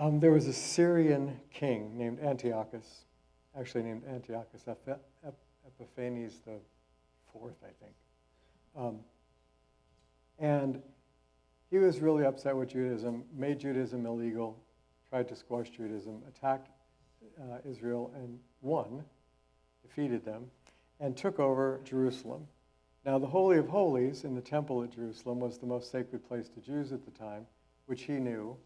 There was a Syrian king named Antiochus, actually named Antiochus Epiphanes the fourth, I think. And he was really upset with Judaism, made Judaism illegal, tried to squash Judaism, attacked Israel and won, defeated them, and took over Jerusalem. Now, the Holy of Holies in the temple at Jerusalem was the most sacred place to Jews at the time, which he knew.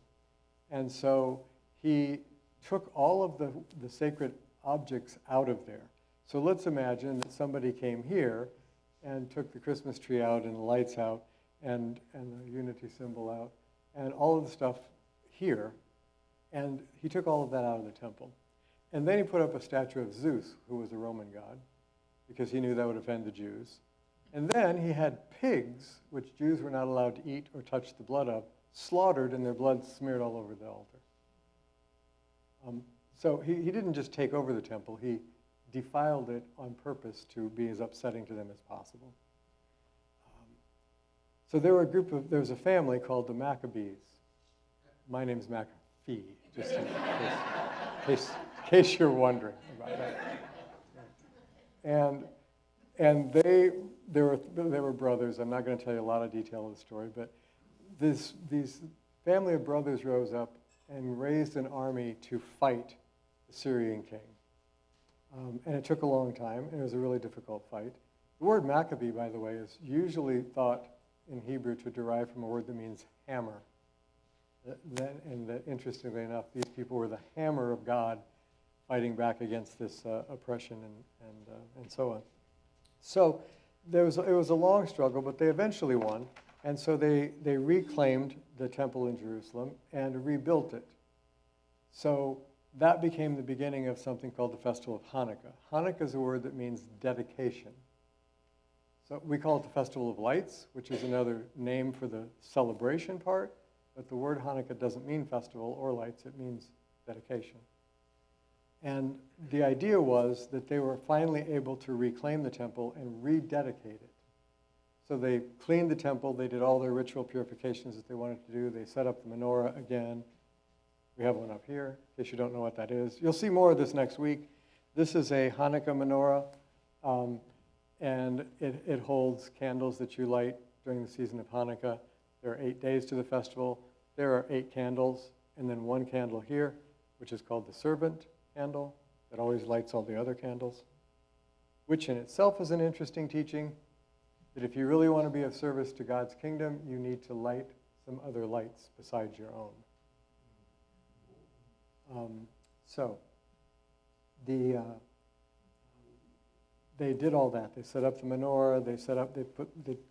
And so he took all of the sacred objects out of there. So let's imagine that somebody came here and took the Christmas tree out and the lights out and the unity symbol out and all of the stuff here. And he took all of that out of the temple. And then he put up a statue of Zeus, who was a Roman god, because he knew that would offend the Jews. And then he had pigs, which Jews were not allowed to eat or touch the blood of, slaughtered and their blood smeared all over the altar. So he didn't just take over the temple, he defiled it on purpose to be as upsetting to them as possible. So there was a family called the Maccabees. My name's McAfee, just in case you're wondering about that. And they were brothers. I'm not going to tell you a lot of detail of the story, but these family of brothers rose up and raised an army to fight the Syrian king. And it took a long time, and it was a really difficult fight. The word Maccabee, by the way, is usually thought in Hebrew to derive from a word that means hammer. Interestingly enough, these people were the hammer of God fighting back against this oppression and so on. So it was a long struggle, but they eventually won. And so they reclaimed the temple in Jerusalem and rebuilt it. So that became the beginning of something called the Festival of Hanukkah. Hanukkah is a word that means dedication. So we call it the Festival of Lights, which is another name for the celebration part. But the word Hanukkah doesn't mean festival or lights, it means dedication. And the idea was that they were finally able to reclaim the temple and rededicate it. So they cleaned the temple, they did all their ritual purifications that they wanted to do, they set up the menorah again. We have one up here, in case you don't know what that is. You'll see more of this next week. This is a Hanukkah menorah, and it holds candles that you light during the season of Hanukkah. There are 8 days to the festival. There are 8 candles, and then one candle here, which is called the servant candle, that always lights all the other candles, which in itself is an interesting teaching, that if you really want to be of service to God's kingdom, you need to light some other lights besides your own. They did all that. They set up the menorah, they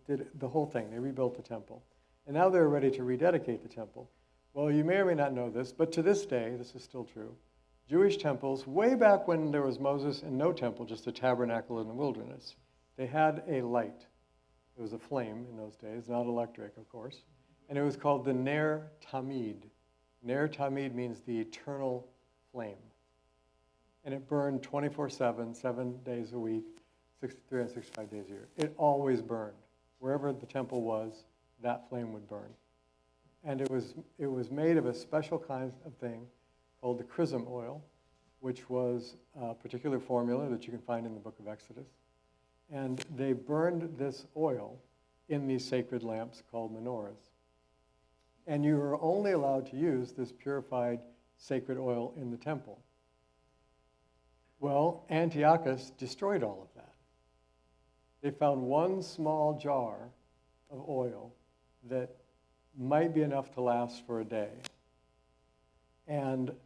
did the whole thing. They rebuilt the temple. And now they're ready to rededicate the temple. Well, you may or may not know this, but to this day, this is still true, Jewish temples, way back when there was Moses and no temple, just a tabernacle in the wilderness, they had a light. It was a flame in those days, not electric, of course. And it was called the Ner Tamid. Ner Tamid means the eternal flame. And it burned 24/7, 7 days a week, 365 days a year. It always burned. Wherever the temple was, that flame would burn. And it was made of a special kind of thing called the chrism oil, which was a particular formula that you can find in the book of Exodus. And they burned this oil in these sacred lamps called menorahs. And you were only allowed to use this purified sacred oil in the temple. Well, Antiochus destroyed all of that. They found one small jar of oil that might be enough to last for a day. And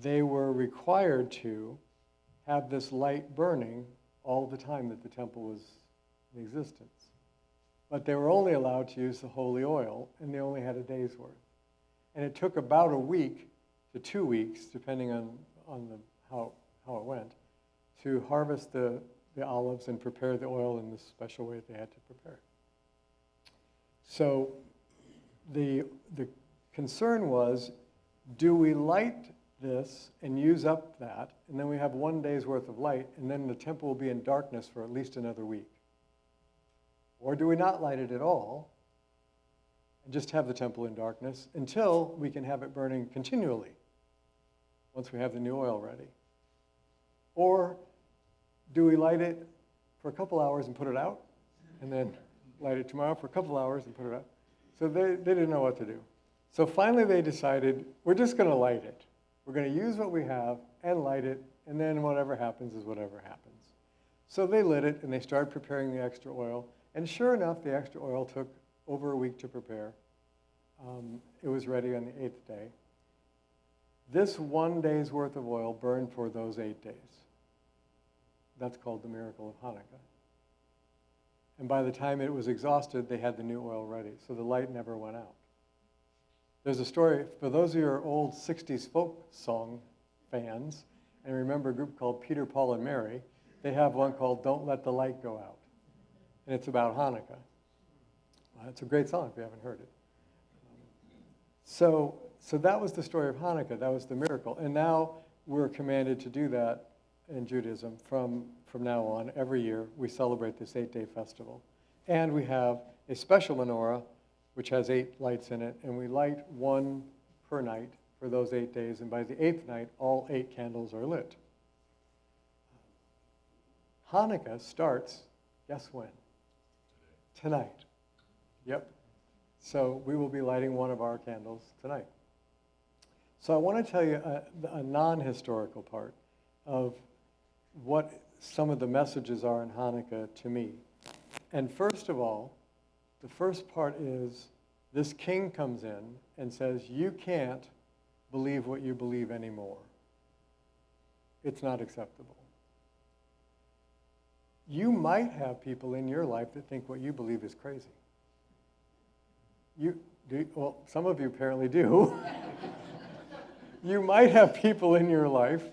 they were required to have this light burning all the time that the temple was in existence. But they were only allowed to use the holy oil, and they only had a day's worth. And it took about a week to 2 weeks, depending on how it went, to harvest the olives and prepare the oil in this special way that they had to prepare it. So the concern was, do we light this and use up that, and then we have 1 day's worth of light, and then the temple will be in darkness for at least another week? Or do we not light it at all and just have the temple in darkness until we can have it burning continually once we have the new oil ready? Or do we light it for a couple hours and put it out, and then light it tomorrow for a couple hours and put it out? So they didn't know what to do. So finally they decided, we're just going to light it. We're going to use what we have and light it, and then whatever happens is whatever happens. So they lit it, and they started preparing the extra oil. And sure enough, the extra oil took over a week to prepare. It was ready on the 8th day. This 1 day's worth of oil burned for those 8 days. That's called the miracle of Hanukkah. And by the time it was exhausted, they had the new oil ready, so the light never went out. There's a story, for those of you who are old 60s folk song fans, and remember a group called Peter, Paul, and Mary, they have one called Don't Let the Light Go Out. And it's about Hanukkah. It's a great song if you haven't heard it. So that was the story of Hanukkah. That was the miracle. And now we're commanded to do that in Judaism from now on. Every year we celebrate this 8-day festival. And we have a special menorah which has 8 lights in it, and we light one per night for those 8 days, and by the 8th night, all 8 candles are lit. Hanukkah starts, guess when? Tonight. Yep. So we will be lighting one of our candles tonight. So I want to tell you a non-historical part of what some of the messages are in Hanukkah to me. And first of all, the first part is this king comes in and says, you can't believe what you believe anymore. It's not acceptable. You might have people in your life that think what you believe is crazy. Well, some of you apparently do. You might have people in your life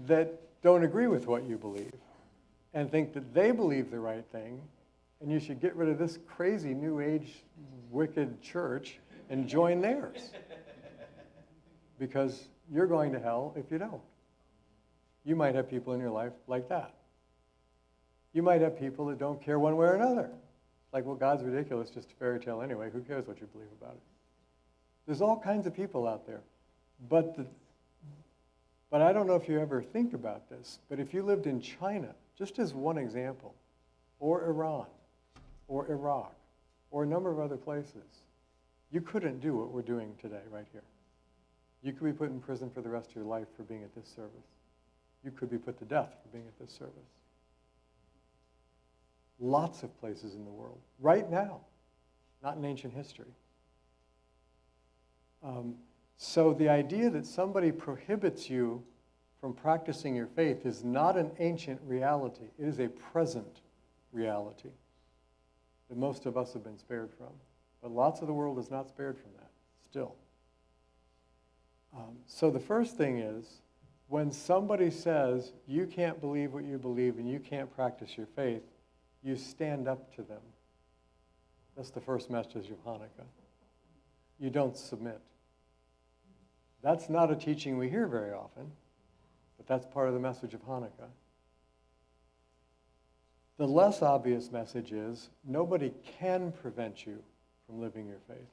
that don't agree with what you believe and think that they believe the right thing, and you should get rid of this crazy New Age wicked church and join theirs. Because you're going to hell if you don't. You might have people in your life like that. You might have people that don't care one way or another. Like, well, God's ridiculous, just a fairy tale anyway. Who cares what you believe about it? There's all kinds of people out there. But I don't know if you ever think about this, but if you lived in China, just as one example, or Iran, or Iraq, or a number of other places, you couldn't do what we're doing today right here. You could be put in prison for the rest of your life for being at this service. You could be put to death for being at this service. Lots of places in the world, right now, not in ancient history. So the idea that somebody prohibits you from practicing your faith is not an ancient reality. It is a present reality that most of us have been spared from. But lots of the world is not spared from that, still. So the first thing is, when somebody says, you can't believe what you believe and you can't practice your faith, you stand up to them. That's the first message of Hanukkah. You don't submit. That's not a teaching we hear very often, but that's part of the message of Hanukkah. The less obvious message is, nobody can prevent you from living your faith.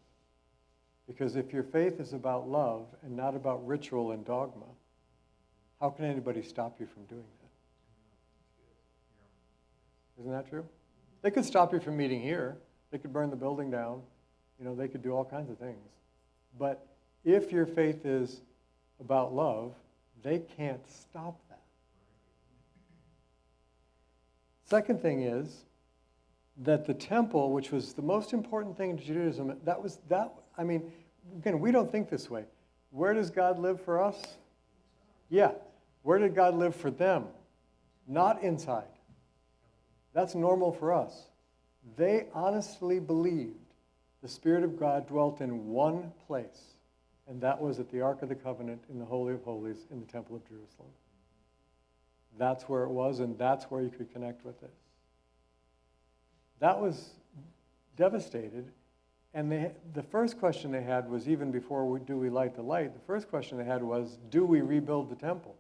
Because if your faith is about love and not about ritual and dogma, how can anybody stop you from doing that? Isn't that true? They could stop you from meeting here. They could burn the building down. They could do all kinds of things. But if your faith is about love, they can't stop that. Second thing is that the temple, which was the most important thing to Judaism, again, we don't think this way. Where does God live for us? Yeah. Where did God live for them? Not inside. That's normal for us. They honestly believed the Spirit of God dwelt in one place, and that was at the Ark of the Covenant in the Holy of Holies in the Temple of Jerusalem. That's where it was, and that's where you could connect with it. That was devastated, and the first question they had was, even before we light the light, the first question they had was, do we rebuild the temple?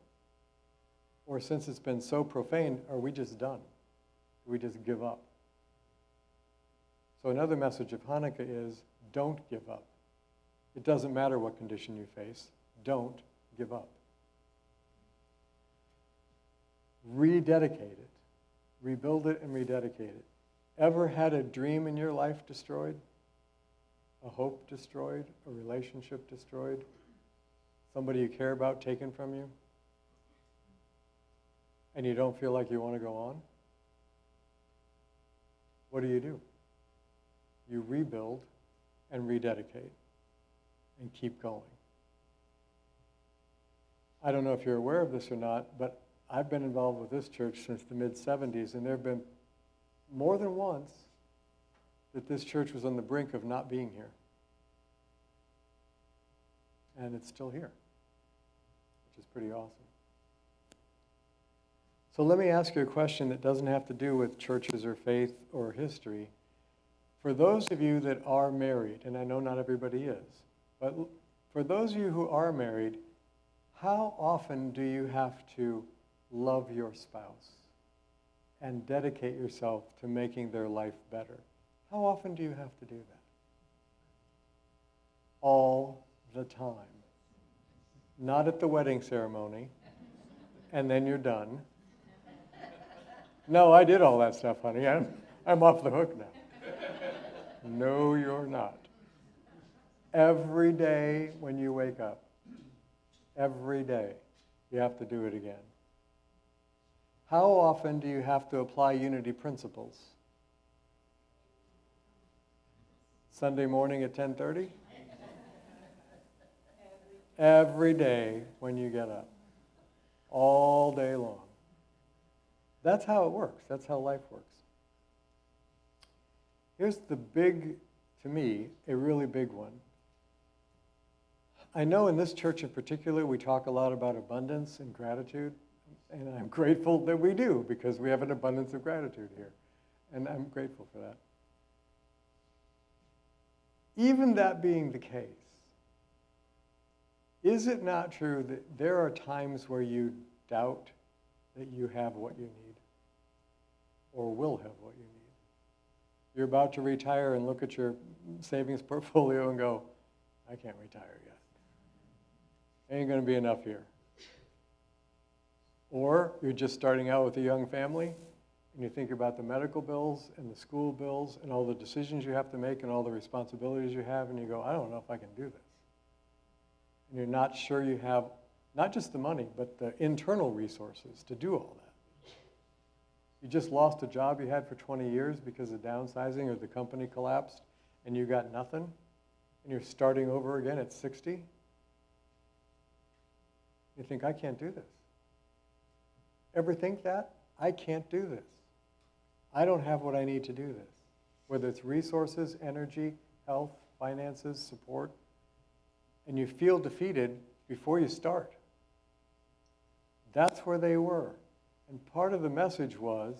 Or since it's been so profaned, are we just done? Do we just give up? So another message of Hanukkah is, don't give up. It doesn't matter what condition you face. Don't give up. rededicate it. Rebuild it and rededicate it. Ever had a dream in your life destroyed? A hope destroyed? A relationship destroyed? Somebody you care about taken from you? And you don't feel like you want to go on? What do? You rebuild and rededicate and keep going. I don't know if you're aware of this or not, but I've been involved with this church since the mid-'70s, and there have been more than once that this church was on the brink of not being here. And it's still here, which is pretty awesome. So let me ask you a question that doesn't have to do with churches or faith or history. For those of you that are married, and I know not everybody is, but for those of you who are married, how often do you have to love your spouse and dedicate yourself to making their life better? How often do you have to do that? All the time. Not at the wedding ceremony, and then you're done. No, I did all that stuff, honey. I'm off the hook now. No, you're not. Every day when you wake up, every day, you have to do it again. How often do you have to apply unity principles? Sunday morning at 10:30? Every day when you get up. All day long. That's how it works. That's how life works. Here's the big, to me, a really big one. I know in this church in particular, we talk a lot about abundance and gratitude, and I'm grateful that we do, because we have an abundance of gratitude here, and I'm grateful for that. Even that being the case, is it not true that there are times where you doubt that you have what you need, or will have what you need? You're about to retire and look at your savings portfolio and go, I can't retire yet. Ain't going to be enough here. Or you're just starting out with a young family, and you think about the medical bills and the school bills and all the decisions you have to make and all the responsibilities you have, and you go, I don't know if I can do this. And you're not sure you have not just the money, but the internal resources to do all that. You just lost a job you had for 20 years because of downsizing or the company collapsed, and you got nothing, and you're starting over again at 60. You think, I can't do this. Ever think that? I can't do this. I don't have what I need to do this. Whether it's resources, energy, health, finances, support, and you feel defeated before you start. That's where they were. And part of the message was,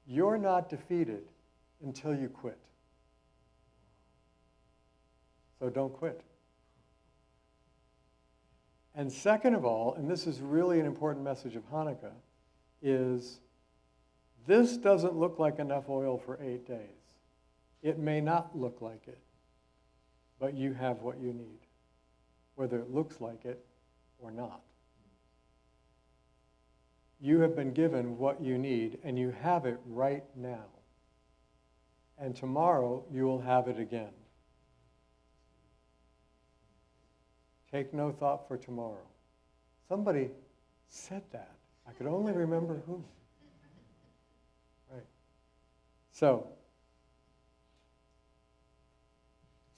you're not defeated until you quit. So don't quit. And second of all, and this is really an important message of Hanukkah, is this doesn't look like enough oil for 8 days. It may not look like it, but you have what you need, whether it looks like it or not. You have been given what you need, and you have it right now. And tomorrow, you will have it again. Take no thought for tomorrow. Somebody said that. I could only remember who. Right. So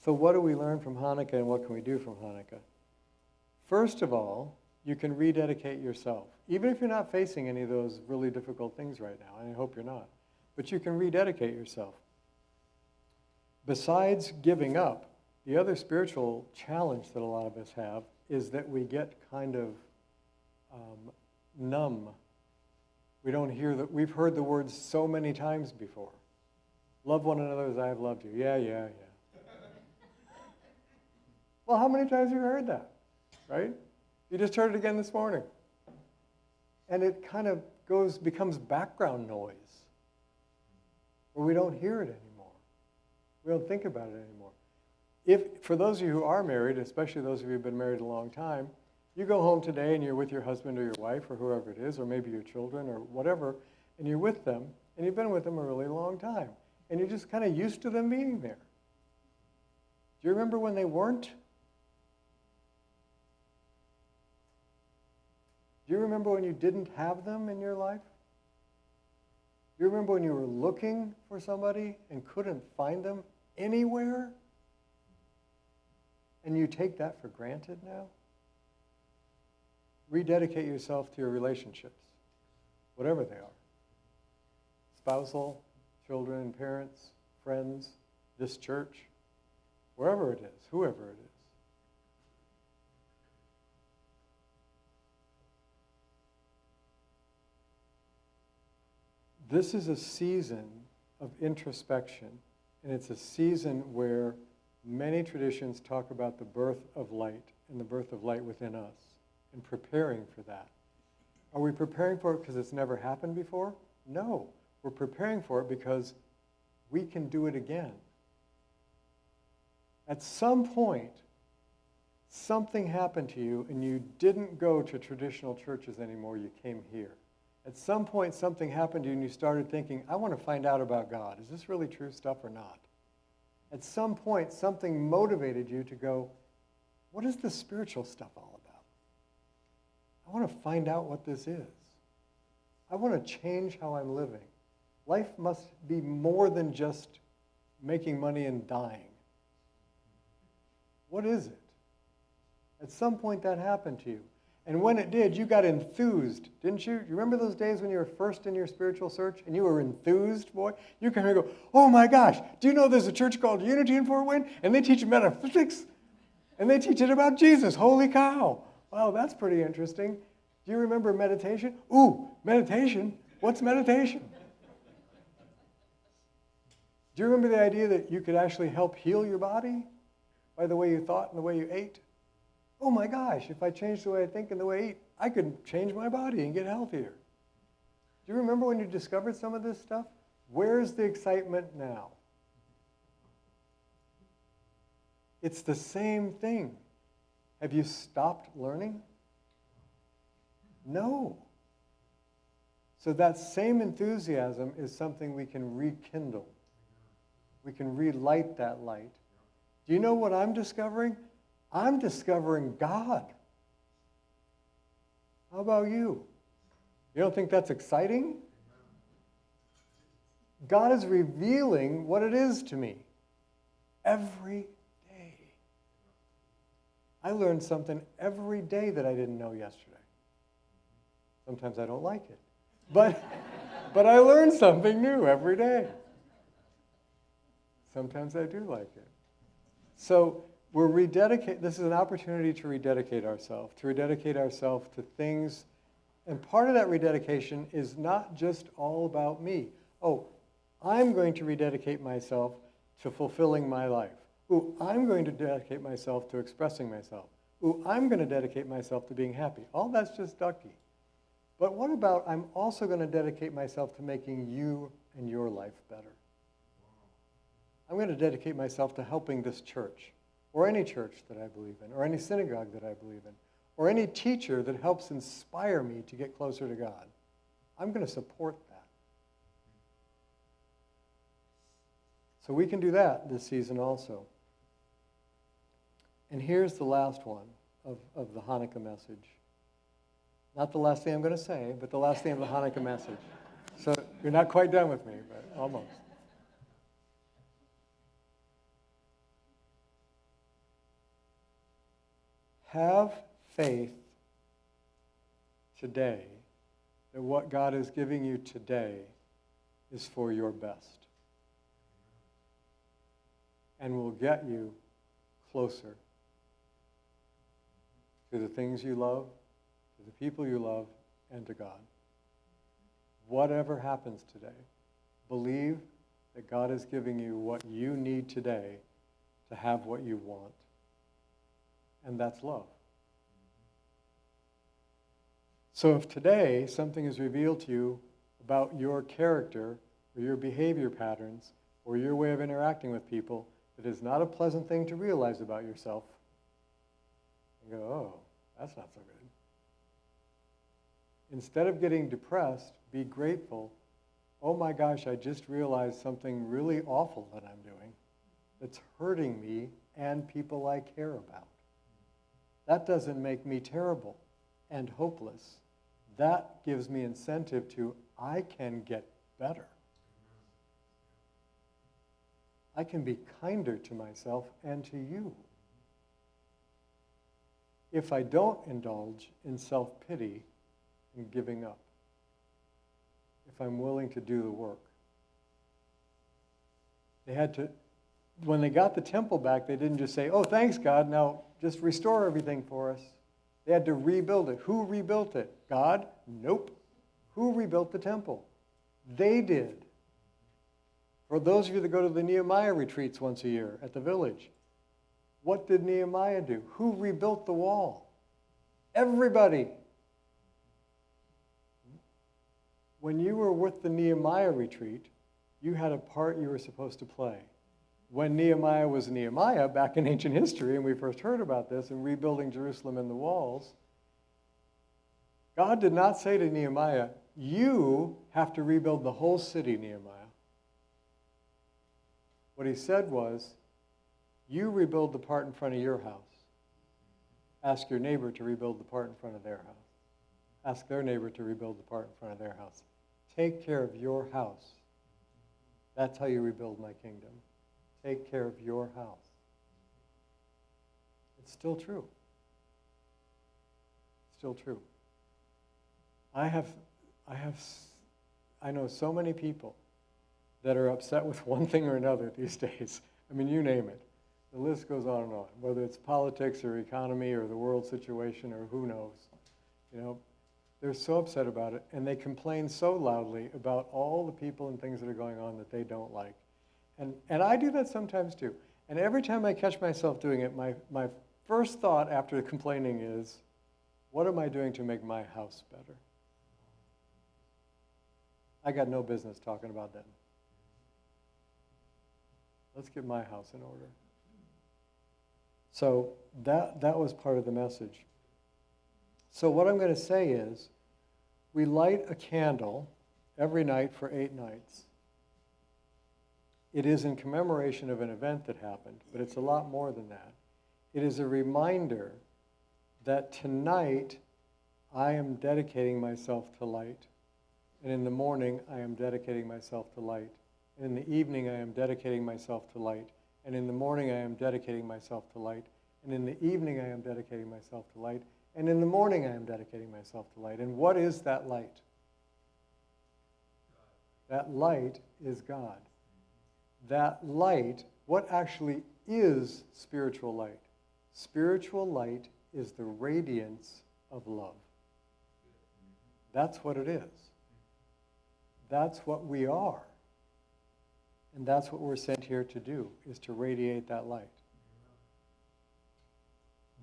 what do we learn from Hanukkah, and what can we do from Hanukkah? First of all, you can rededicate yourself. Even if you're not facing any of those really difficult things right now, and I hope you're not, but you can rededicate yourself. Besides giving up, the other spiritual challenge that a lot of us have is that we get kind of numb. We don't hear that. We've heard the words so many times before. Love one another as I have loved you. Yeah. Well, how many times have you heard that, right? You just heard it again this morning. And it kind of becomes background noise, where we don't hear it anymore. We don't think about it anymore. For those of you who are married, especially those of you who have been married a long time, You go home today and you're with your husband or your wife or whoever it is, or maybe your children or whatever, and you're with them, and you've been with them a really long time, and you're just kind of used to them being there. Do you remember when they weren't? Do you remember when you didn't have them in your life? Do you remember when you were looking for somebody and couldn't find them anywhere? And you take that for granted now? Rededicate yourself to your relationships, whatever they are. Spousal, children, parents, friends, this church, wherever it is, whoever it is. This is a season of introspection, and it's a season where many traditions talk about the birth of light and the birth of light within us and preparing for that. Are we preparing for it because it's never happened before? No. We're preparing for it because we can do it again. At some point, something happened to you and you didn't go to traditional churches anymore, you came here. At some point, something happened to you and you started thinking, I want to find out about God. Is this really true stuff or not? At some point, something motivated you to go, what is this spiritual stuff all about? I want to find out what this is. I want to change how I'm living. Life must be more than just making money and dying. What is it? At some point that happened to you. And when it did, you got enthused, didn't you? You remember those days when you were first in your spiritual search and you were enthused, boy? You can hear go, oh my gosh, do you know there's a church called Unity in Fort Wayne? And they teach metaphysics. And they teach it about Jesus. Holy cow. Wow, that's pretty interesting. Do you remember meditation? Ooh, meditation? What's meditation? Do you remember the idea that you could actually help heal your body by the way you thought and the way you ate? Oh my gosh, if I changed the way I think and the way I eat, I could change my body and get healthier. Do you remember when you discovered some of this stuff? Where's the excitement now? It's the same thing. Have you stopped learning? No. So that same enthusiasm is something we can rekindle. We can relight that light. Do you know what I'm discovering? I'm discovering God. How about you? You don't think that's exciting? God is revealing what it is to me every day. I learn something every day that I didn't know yesterday. Sometimes I don't like it. But I learn something new every day. Sometimes I do like it. So this is an opportunity to rededicate ourselves to things. And part of that rededication is not just all about me. Oh, I'm going to rededicate myself to fulfilling my life. Ooh, I'm going to dedicate myself to expressing myself. Ooh, I'm going to dedicate myself to being happy. All that's just ducky. But what about I'm also going to dedicate myself to making you and your life better? I'm going to dedicate myself to helping this church, or any church that I believe in, or any synagogue that I believe in, or any teacher that helps inspire me to get closer to God. I'm going to support that. So we can do that this season also. And here's the last one of the Hanukkah message. Not the last thing I'm going to say, but the last thing of the Hanukkah message. So you're not quite done with me, but almost. Have faith today that what God is giving you today is for your best and will get you closer to the things you love, to the people you love, and to God. Whatever happens today, believe that God is giving you what you need today to have what you want. And that's love. So if today something is revealed to you about your character or your behavior patterns or your way of interacting with people that is not a pleasant thing to realize about yourself, you go, oh, That's not so good. Instead of getting depressed, be grateful. Oh my gosh, I just realized something really awful that I'm doing that's hurting me and people I care about. That doesn't make me terrible and hopeless. That gives me incentive to, I can get better. I can be kinder to myself and to you. If I don't indulge in self-pity and giving up, if I'm willing to do the work. They had to, when they got the temple back, they didn't just say, oh, thanks, God, now just restore everything for us. They had to rebuild it. Who rebuilt it? God? Nope. Who rebuilt the temple? They did. For those of you that go to the Nehemiah retreats once a year at the village, what did Nehemiah do? Who rebuilt the wall? Everybody. When you were with the Nehemiah retreat, you had a part you were supposed to play. When Nehemiah was Nehemiah, back in ancient history, and we first heard about this, in rebuilding Jerusalem and the walls, God did not say to Nehemiah, you have to rebuild the whole city, Nehemiah. What he said was, you rebuild the part in front of your house. Ask your neighbor to rebuild the part in front of their house. Ask their neighbor to rebuild the part in front of their house. Take care of your house. That's how you rebuild my kingdom. Take care of your house. It's still true. Still true. I know so many people that are upset with one thing or another these days. I mean, you name it. The list goes on and on, whether it's politics or economy or the world situation or who knows. You know, they're so upset about it, and they complain so loudly about all the people and things that are going on that they don't like. And I do that sometimes too. And every time I catch myself doing it, my first thought after complaining is, what am I doing to make my house better? I got no business talking about them. Let's get my house in order. So that was part of the message. So what I'm going to say is, we light a candle every night for 8 nights. It is in commemoration of an event that happened, but it's a lot more than that. It is a reminder that tonight I am dedicating myself to light. And in the morning, I am dedicating myself to light. And in the evening, I am dedicating myself to light. And in the morning, I am dedicating myself to light. And in the evening, I am dedicating myself to light. And in the morning, I am dedicating myself to light. And what is that light? That light is God. That light, what actually is spiritual light? Spiritual light is the radiance of love. That's what it is. That's what we are. And that's what we're sent here to do, is to radiate that light.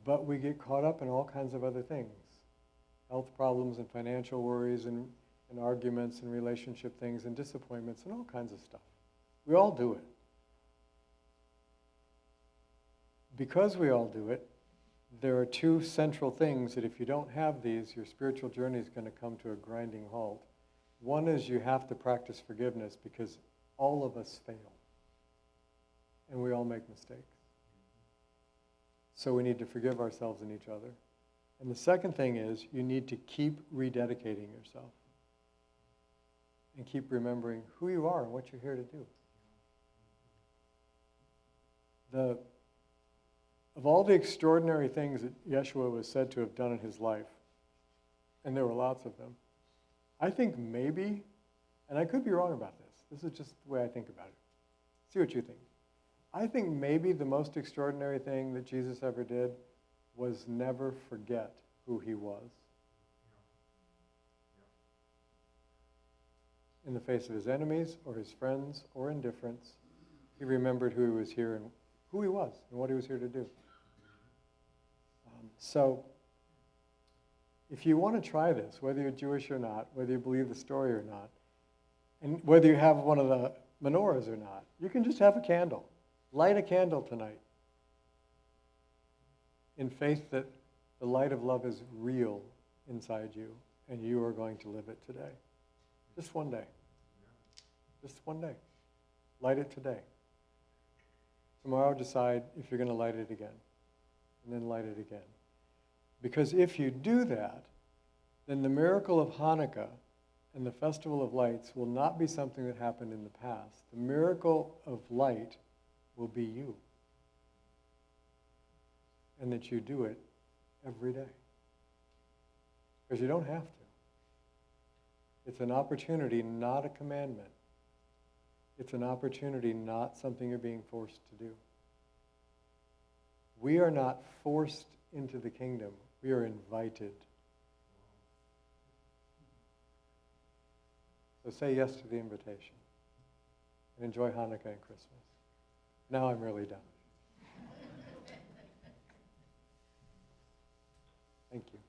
But we get caught up in all kinds of other things. Health problems and financial worries and arguments and relationship things and disappointments and all kinds of stuff. We all do it. Because we all do it, there are 2 central things that if you don't have these, your spiritual journey is going to come to a grinding halt. One is you have to practice forgiveness, because all of us fail. And we all make mistakes. So we need to forgive ourselves and each other. And the second thing is you need to keep rededicating yourself. And keep remembering who you are and what you're here to do. Of all the extraordinary things that Yeshua was said to have done in his life, and there were lots of them, I think maybe, and I could be wrong about this is just the way I think about it. See what you think. I think maybe the most extraordinary thing that Jesus ever did was never forget who he was. In the face of his enemies or his friends or indifference, he remembered who he was here and who he was and what he was here to do. So if you want to try this, whether you're Jewish or not, whether you believe the story or not, and whether you have one of the menorahs or not, you can just have a candle. Light a candle tonight in faith that The light of love is real inside you, and you are going to live it today. Just one day. Just one day. Light it today. Tomorrow decide if you're going to light it again, and then light it again. Because if you do that, then the miracle of Hanukkah and the Festival of Lights will not be something that happened in the past. The miracle of light will be you. And that you do it every day. Because you don't have to. It's an opportunity, not a commandment. It's an opportunity, not something you're being forced to do. We are not forced into the kingdom. We are invited. So say yes to the invitation. And enjoy Hanukkah and Christmas. Now I'm really done. Thank you.